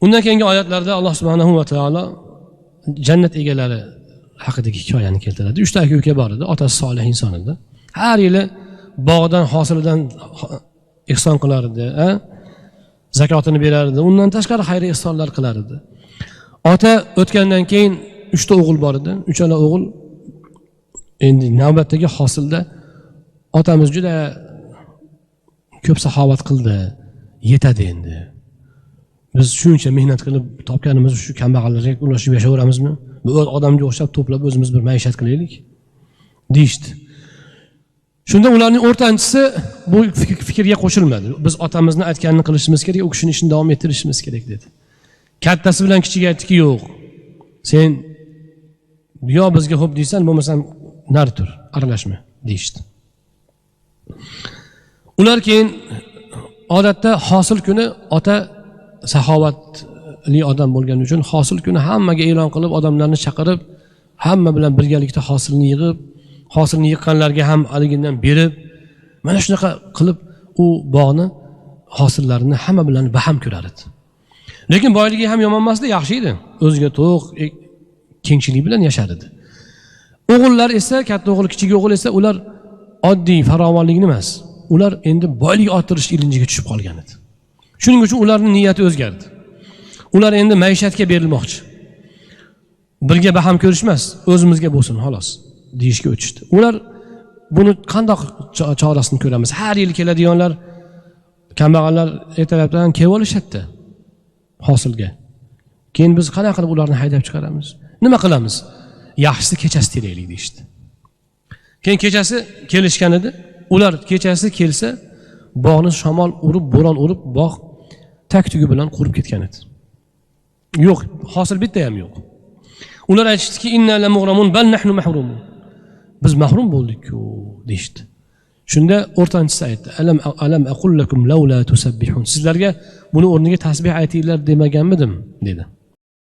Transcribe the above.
Undan keyingi oyatlarda Alloh subhanahu va taolo jannat egalari haqidagi hikoyani keltiradi. 3 ta aka-uka bor edi, otasi solih inson edi. Har yili bog'dan hosilidan ihson qilar edi, zakotini berar edi. Undan tashqari xayr ihsonlar qilar edi. Ota o'tgandan keyin 3 ta o'g'il bor edi. 3 o'g'il endi navbatdagi hosilda otamiz juda ko'p saxovat qildi, yetadi endi. Biz shuncha mehnat qilib topganimiz shu kambag'allarga ulashib yashayveramizmi? Bu odamga o'xshab to'plab o'zimiz bir maishat qilaylik deyishdi. Shunda ularning o'rtanchisi bu fikrga qo'shilmadi. Biz otamizni aytganini qilishimiz kerak, u kishining ishini davom ettirishimiz kerak dedi. Kattasi bilan kichigi aytdiki, yo'q. Sen yo bizga xo'p deysan, bo'lmasam nari tur, aralashma deyishdi. Ular keyin odatda hosil kuni ota saxovatli odam bo'lgani uchun hosil kuni hammaga e'lon qilib, odamlarni chaqirib, hamma bilan birgalikda hosilni yig'ib, hosilni yiqqanlarga ham aligindan berib, mana shunaqa qilib u bog'ni hosillarini hamma bilan baham ko'rar edi. Lekin boyligi ham yomon emasdi, yaxshi edi. O'ziga to'q, kengchilik bilan yashar edi. O'g'illar esa, katta o'g'il, kichik o'g'il esa ular oddiy farovonlikni emas, ular endi boylik orttirish ilinjiga tushib qolgan edi. Shuning uchun ularning niyati o'zgardi. Ular endi maishatga berilmoqchi. Birga baham ko'rishmas, o'zimizga bo'lsin xolos deyishga o'tishdi. Ular buni qanday chorasini ko'ramiz? Har yil keladiganlar kambag'allar ertalabdan kelib olishadi hosilga. Keyin biz qanday qilib ularni haydab chiqaramiz? Nima qilamiz? Yaxshisi kechasi teraylik deyishdi. Keyin kechasi kelishgan edi. Ular kechasi kelsa, bog'ni shamol urib, bo'ron urib, bog' tak-tugi bilan qurib ketgan edi. Yo'q, hosil bitta ham yo'q. Ular aytishdiki, inna la mughramun bal nahnu mahrumun. Biz mahrum bo'ldik-ku deydi. Shunda o'rtanchisi aytdi: Alam aqul lakum laula tusabbihun. Sizlarga buni o'rniga tasbih aytinglar demaganmidim dedi.